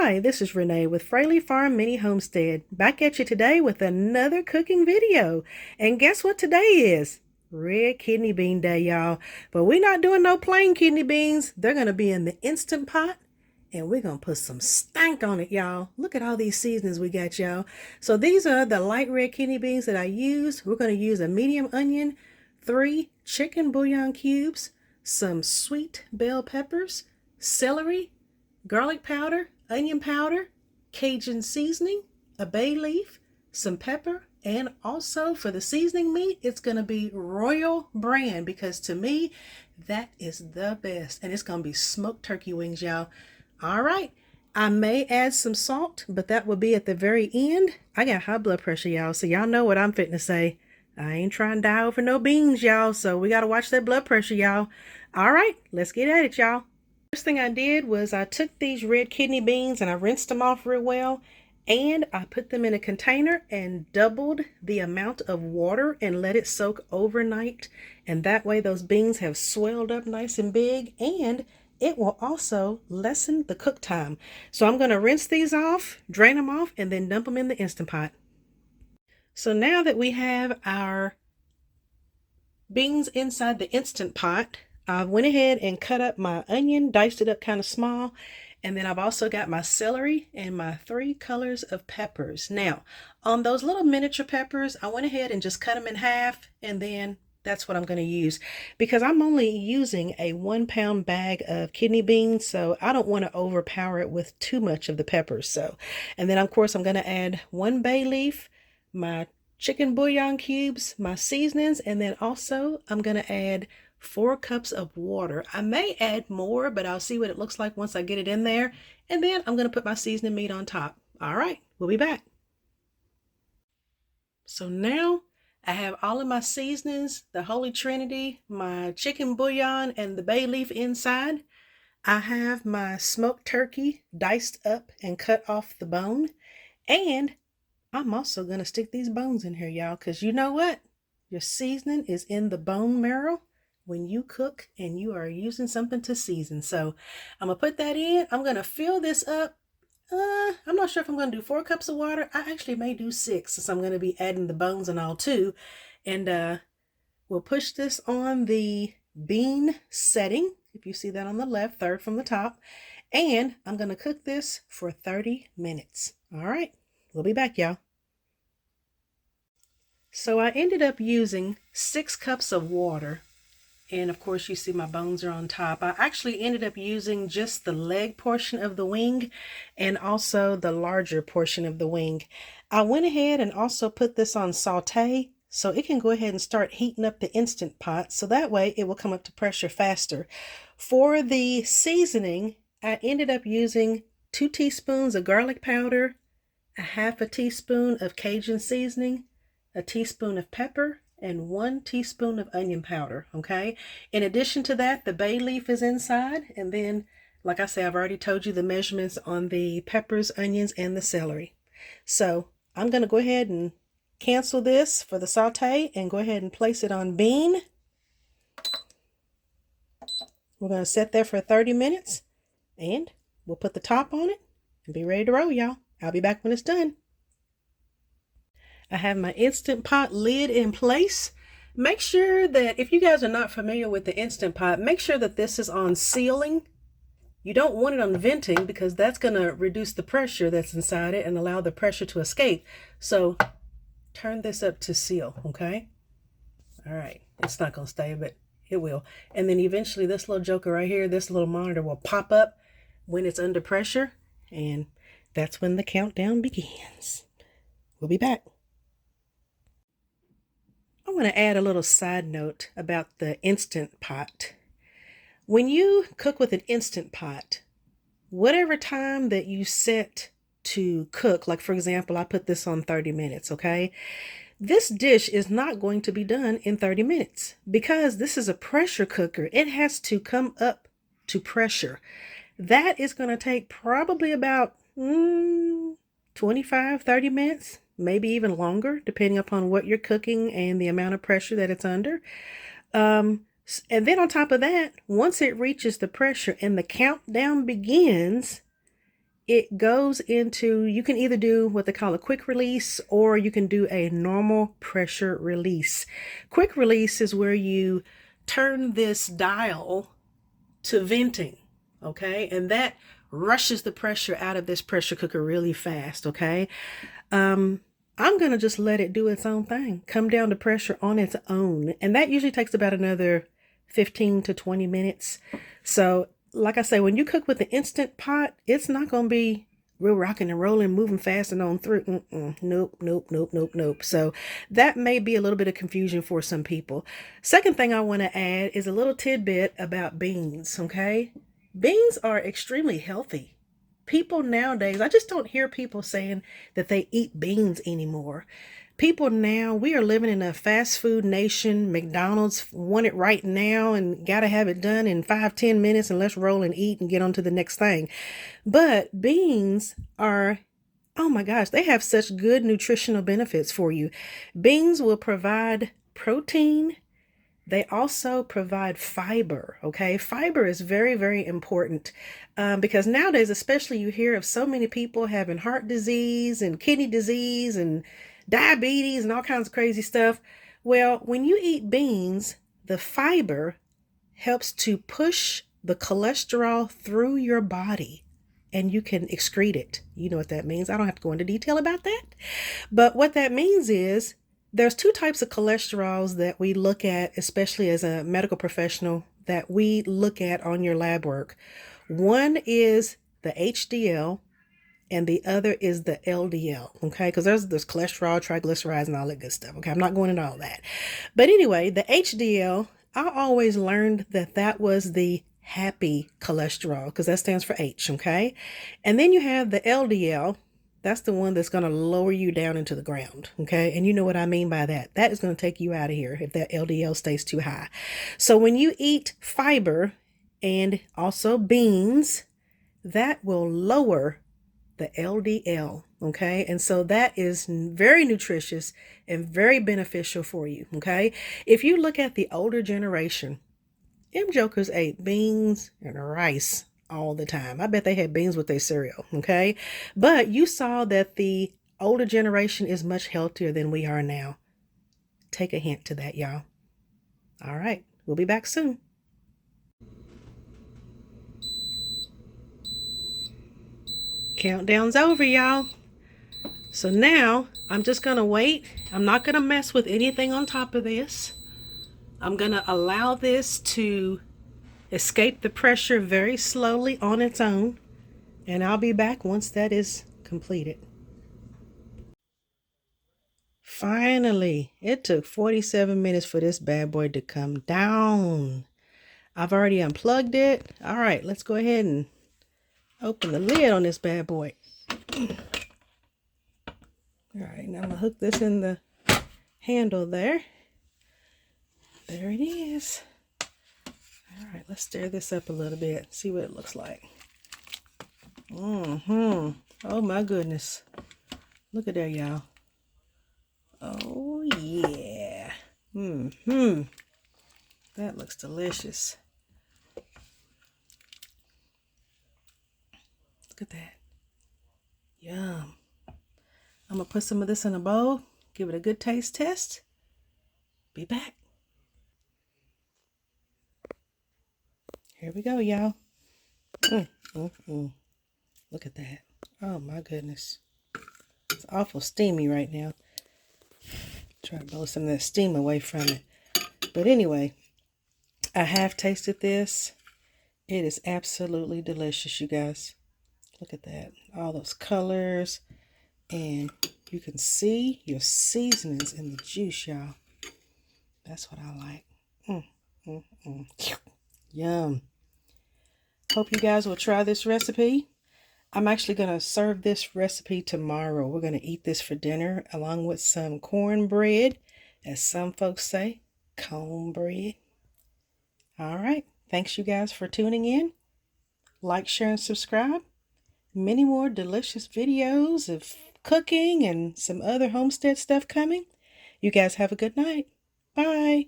Hi, this is Renee with Fraley Farm Mini Homestead, back at you today with another cooking video. And guess what today is? Red Kidney Bean Day, y'all. But we're not doing no plain kidney beans. They're going to be in the Instant Pot, and we're going to put some stank on it, y'all. Look at all these seasonings we got, y'all. So these are the light red kidney beans that I used. We're going to use a medium onion, 3 chicken bouillon cubes, some sweet bell peppers, celery, garlic powder, onion powder, Cajun seasoning, a bay leaf, some pepper, and also for the seasoning meat, it's going to be Royal Brand, because to me, that is the best. And it's going to be smoked turkey wings, y'all. All right. I may add some salt, but that will be at the very end. I got high blood pressure, y'all, so y'all know what I'm fitting to say. I ain't trying to die over no beans, y'all, so we got to watch that blood pressure, y'all. All right, let's get at it, y'all. First thing I did was I took these red kidney beans and I rinsed them off real well, and I put them in a container and doubled the amount of water and let it soak overnight. And that way those beans have swelled up nice and big, and it will also lessen the cook time. So I'm going to rinse these off, drain them off, and then dump them in the Instant Pot. So now that we have our beans inside the Instant Pot, I went ahead and cut up my onion, diced it up kind of small, and then I've also got my celery and my 3 colors of peppers. Now, on those little miniature peppers, I went ahead and just cut them in half, and then that's what I'm going to use, because I'm only using a 1-pound bag of kidney beans, so I don't want to overpower it with too much of the peppers. So, and then of course I'm going to add 1 bay leaf, my chicken bouillon cubes, my seasonings, and then also I'm going to add 4 cups of water. I may add more, but I'll see what it looks like once I get it in there. And then I'm going to put my seasoning meat on top. All right, we'll be back. So now I have all of my seasonings, the Holy Trinity, my chicken bouillon, and the bay leaf inside. I have my smoked turkey diced up and cut off the bone. And I'm also going to stick these bones in here, y'all, because you know what? Your seasoning is in the bone marrow when you cook and you are using something to season. So I'm going to put that in. I'm going to fill this up. I'm not sure if I'm going to do 4 cups of water. I actually may do 6, since I'm going to be adding the bones and all too. And we'll push this on the bean setting. If you see that on the left, 3rd from the top. And I'm going to cook this for 30 minutes. All right, we'll be back, y'all. So I ended up using 6 cups of water. And of course, you see my bones are on top. I actually ended up using just the leg portion of the wing and also the larger portion of the wing. I went ahead and also put this on saute so it can go ahead and start heating up the Instant Pot. So that way it will come up to pressure faster. For the seasoning, I ended up using 2 teaspoons of garlic powder, a 1/2 teaspoon of Cajun seasoning, a teaspoon of pepper, and 1 teaspoon of onion powder. Okay. In addition to that, the bay leaf is inside. And then, like I say, I've already told you the measurements on the peppers, onions, and the celery. So I'm going to go ahead and cancel this for the saute and go ahead and place it on bean. We're going to set there for 30 minutes and we'll put the top on it and be ready to roll, y'all. I'll be back when it's done. I have my Instant Pot lid in place. Make sure that if you guys are not familiar with the Instant Pot, make sure that this is on sealing. You don't want it on venting, because that's going to reduce the pressure that's inside it and allow the pressure to escape. So turn this up to seal, okay? All right, it's not going to stay, but it will. And then eventually this little joker right here, this little monitor will pop up when it's under pressure, and that's when the countdown begins. We'll be back. I want to add a little side note about the Instant Pot. When you cook with an Instant Pot, whatever time that you set to cook, like for example, I put this on 30 minutes, okay? This dish is not going to be done in 30 minutes because this is a pressure cooker. It has to come up to pressure. That is going to take probably about 25, 30 minutes. Maybe even longer, depending upon what you're cooking and the amount of pressure that it's under. And then on top of that, once it reaches the pressure and the countdown begins, it goes into, you can either do what they call a quick release or you can do a normal pressure release. Quick release is where you turn this dial to venting, okay? And that rushes the pressure out of this pressure cooker really fast, okay? I'm going to just let it do its own thing, come down to pressure on its own. And that usually takes about another 15 to 20 minutes. So like I say, when you cook with the Instant Pot, it's not going to be real rocking and rolling, moving fast and on through. Nope, nope, nope, nope, nope. So that may be a little bit of confusion for some people. Second thing I want to add is a little tidbit about beans, okay? Beans are extremely healthy. People nowadays, I just don't hear people saying that they eat beans anymore. People now, we are living in a fast food nation. McDonald's want it right now and got to have it done in 5-10 minutes and let's roll and eat and get on to the next thing. But beans are, oh my gosh, they have such good nutritional benefits for you. Beans will provide protein. They also provide fiber, okay? Fiber is very, very important because nowadays, especially, you hear of so many people having heart disease and kidney disease and diabetes and all kinds of crazy stuff. Well, when you eat beans, the fiber helps to push the cholesterol through your body and you can excrete it. You know what that means. I don't have to go into detail about that. But what that means is there's two types of cholesterols that we look at, especially as a medical professional, that we look at on your lab work. One is the HDL and the other is the LDL, okay? Because there's cholesterol, triglycerides, and all that good stuff, okay? I'm not going into all that. But anyway, the HDL, I always learned that that was the happy cholesterol because that stands for H, okay? And then you have the LDL. That's the one that's going to lower you down into the ground, okay? And you know what I mean by that. That is going to take you out of here if that LDL stays too high. So when you eat fiber and also beans, that will lower the LDL, okay? And so that is very nutritious and very beneficial for you, okay? If you look at the older generation, them jokers ate beans and rice all the time. I bet they had beans with their cereal, okay? But you saw that the older generation is much healthier than we are now. Take a hint to that, y'all. All right, we'll be back soon. Countdown's over, y'all. So now I'm just gonna wait. I'm not gonna mess with anything on top of this. I'm gonna allow this to escape the pressure very slowly on its own, and I'll be back once that is completed. Finally, it took 47 minutes for this bad boy to come down. I've already unplugged it. All right, let's go ahead and open the lid on this bad boy. All right, now I'm gonna hook this in the handle there. There it is. All right, let's stir this up a little bit, see what it looks like. Oh my goodness. Look at there, y'all. Oh yeah. That looks delicious. Look at that. Yum. I'm gonna put some of this in a bowl, give it a good taste test. Be back. Here we go, y'all. Look at that. Oh my goodness. It's awful steamy right now. Try to blow some of that steam away from it. But anyway, I have tasted this. It is absolutely delicious, you guys. Look at that. All those colors. And you can see your seasonings in the juice, y'all. That's what I like. Yum. Hope you guys will try this recipe. I'm actually going to serve this recipe tomorrow. We're going to eat this for dinner along with some cornbread, as some folks say, cornbread. All right. Thanks you guys for tuning in. Like, share, and subscribe. Many more delicious videos of cooking and some other homestead stuff coming. You guys have a good night. Bye.